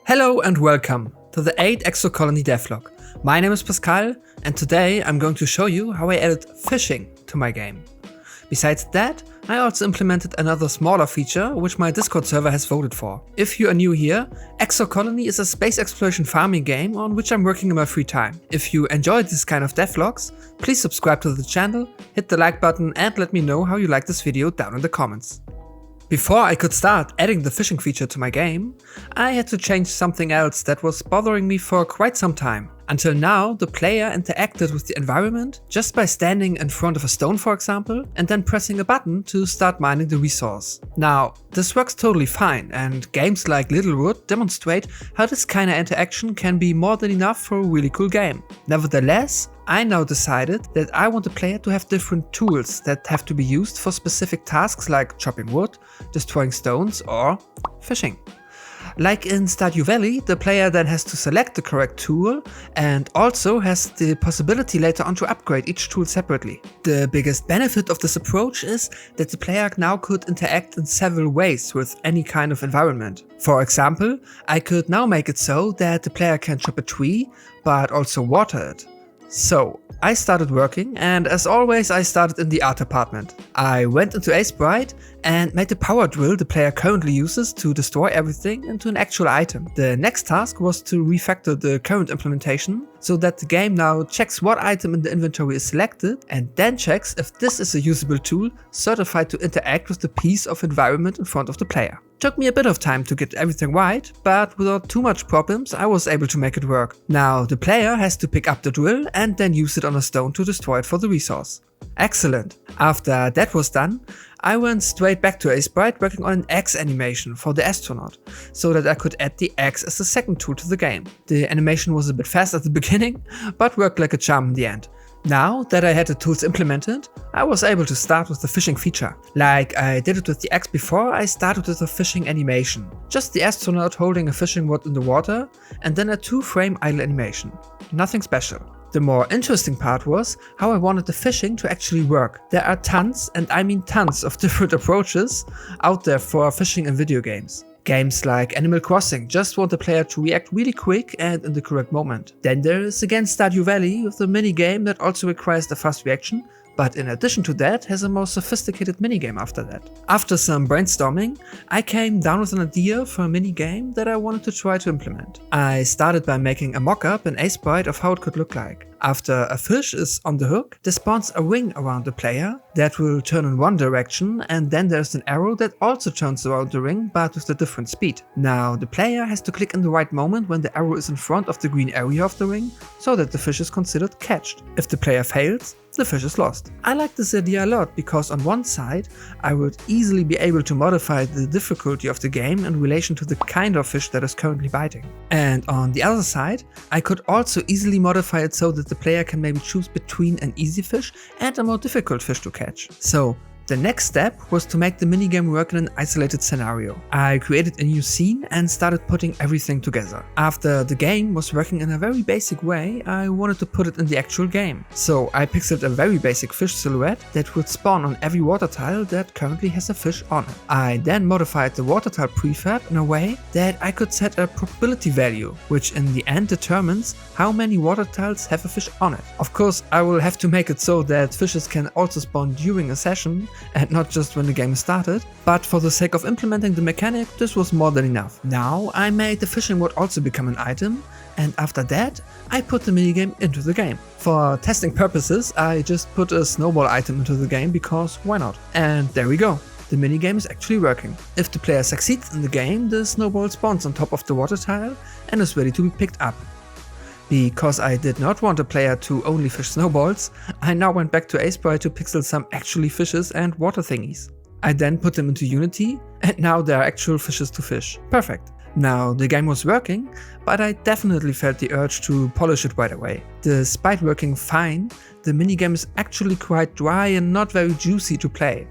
Hello and welcome to the 8th Exo Colony Devlog. My name is Pascal and today I'm going to show you how I added fishing to my game. Besides that, I also implemented another smaller feature which my Discord server has voted for. If you are new here, Exo Colony is a space exploration farming game on which I'm working in my free time. If you enjoy this kind of devlogs, please subscribe to the channel, hit the like button and let me know how you like this video down in the comments. Before I could start adding the fishing feature to my game, I had to change something else that was bothering me for quite some time. Until now, the player interacted with the environment just by standing in front of a stone, for example, and then pressing a button to start mining the resource. Now, this works totally fine, and games like Littlewood demonstrate how this kind of interaction can be more than enough for a really cool game. Nevertheless, I now decided that I want the player to have different tools that have to be used for specific tasks like chopping wood, destroying stones, or fishing. Like in Stardew Valley, the player then has to select the correct tool and also has the possibility later on to upgrade each tool separately. The biggest benefit of this approach is that the player now could interact in several ways with any kind of environment. For example, I could now make it so that the player can chop a tree, but also water it. So, I started working, and as always I started in the art department. I went into Asebrite and made the power drill the player currently uses to destroy everything into an actual item. The next task was to refactor the current implementation so that the game now checks what item in the inventory is selected and then checks if this is a usable tool certified to interact with the piece of environment in front of the player. Took me a bit of time to get everything right, but without too much problems I was able to make it work. Now the player has to pick up the drill and then use it on a stone to destroy it for the resource. Excellent! After that was done, I went straight back to Asebrite working on an axe animation for the astronaut, so that I could add the axe as a second tool to the game. The animation was a bit fast at the beginning, but worked like a charm in the end. Now that I had the tools implemented, I was able to start with the fishing feature. Like I did it with the axe before, I started with a fishing animation. Just the astronaut holding a fishing rod in the water and then a 2-frame idle animation. Nothing special. The more interesting part was how I wanted the fishing to actually work. There are tons, and I mean tons, of different approaches out there for fishing in video games. Games like Animal Crossing just want the player to react really quick and in the correct moment. Then there is again Stardew Valley with a minigame that also requires a fast reaction, but in addition to that has a more sophisticated minigame after that. After some brainstorming, I came down with an idea for a minigame that I wanted to try to implement. I started by making a mock-up in Asebrite of how it could look like. After a fish is on the hook, there spawns a ring around the player that will turn in one direction, and then there's an arrow that also turns around the ring but with a different speed. Now the player has to click in the right moment when the arrow is in front of the green area of the ring so that the fish is considered catched. If the player fails, the fish is lost. I like this idea a lot because on one side I would easily be able to modify the difficulty of the game in relation to the kind of fish that is currently biting. And on the other side, I could also easily modify it so that the player can maybe choose between an easy fish and a more difficult fish to catch. So the next step was to make the minigame work in an isolated scenario. I created a new scene and started putting everything together. After the game was working in a very basic way, I wanted to put it in the actual game. So I pixeled a very basic fish silhouette that would spawn on every water tile that currently has a fish on it. I then modified the water tile prefab in a way that I could set a probability value, which in the end determines how many water tiles have a fish on it. Of course, I will have to make it so that fishes can also spawn during a session and not just when the game started, but for the sake of implementing the mechanic, this was more than enough. Now I made the fishing rod also become an item, and after that I put the minigame into the game. For testing purposes, I just put a snowball item into the game because why not? And there we go. The minigame is actually working. If the player succeeds in the game, the snowball spawns on top of the water tile and is ready to be picked up. Because I did not want a player to only fish snowballs, I now went back to Asebrite to pixel some actually fishes and water thingies. I then put them into Unity, and now there are actual fishes to fish. Perfect. Now the game was working, but I definitely felt the urge to polish it right away. Despite working fine, the minigame is actually quite dry and not very juicy to play.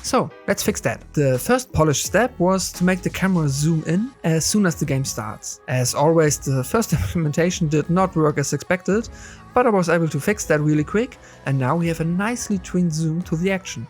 So let's fix that. The first polish step was to make the camera zoom in as soon as the game starts. As always, the first implementation did not work as expected, but I was able to fix that really quick, and now we have a nicely tuned zoom to the action.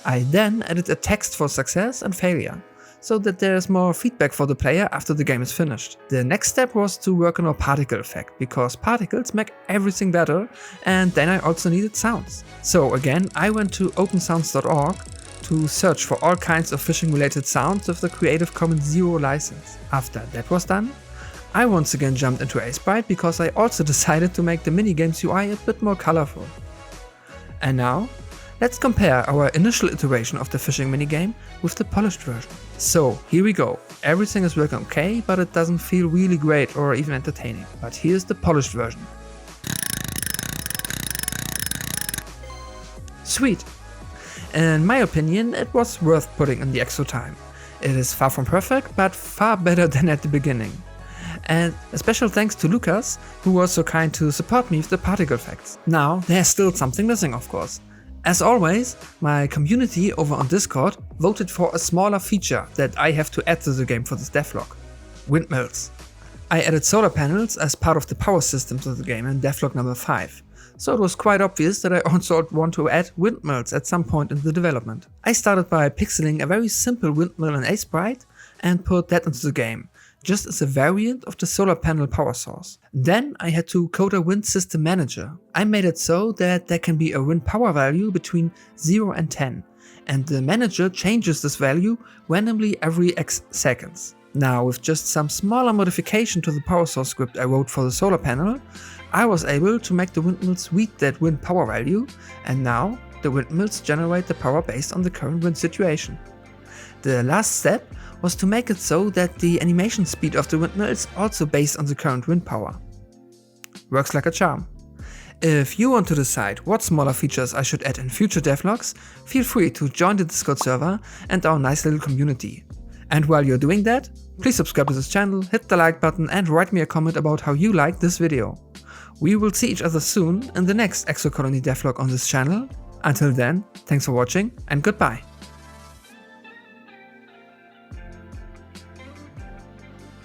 I then added a text for success and failure. so that there is more feedback for the player after the game is finished. The next step was to work on a particle effect, because particles make everything better, and then I also needed sounds. So again, I went to opensounds.org to search for all kinds of fishing related sounds with the Creative Commons 0 license. After that was done, I once again jumped into Sprite because I also decided to make the minigame's UI a bit more colorful. And now, let's compare our initial iteration of the fishing minigame with the polished version. So here we go. Everything is working okay, but it doesn't feel really great or even entertaining. But here's the polished version. Sweet! In my opinion, it was worth putting in the extra time. It is far from perfect, but far better than at the beginning. And a special thanks to Lucas, who was so kind to support me with the particle effects. Now, there's still something missing, of course. As always, my community over on Discord voted for a smaller feature that I have to add to the game for this devlog: Windmills. I added solar panels as part of the power systems of the game in devlog number 5. So it was quite obvious that I also want to add windmills at some point in the development. I started by pixeling a very simple windmill in Sprite and put that into the game, just as a variant of the solar panel power source. Then I had to code a wind system manager. I made it so that there can be a wind power value between 0 and 10, and the manager changes this value randomly every X seconds. Now, with just some smaller modification to the power source script I wrote for the solar panel, I was able to make the windmills read that wind power value, and now the windmills generate the power based on the current wind situation. The last step was to make it so that the animation speed of the windmill is also based on the current wind power. Works like a charm. If you want to decide what smaller features I should add in future devlogs, feel free to join the Discord server and our nice little community. And while you're doing that, please subscribe to this channel, hit the like button and write me a comment about how you liked this video. We will see each other soon in the next Exo Colony Devlog on this channel. Until then, thanks for watching and goodbye.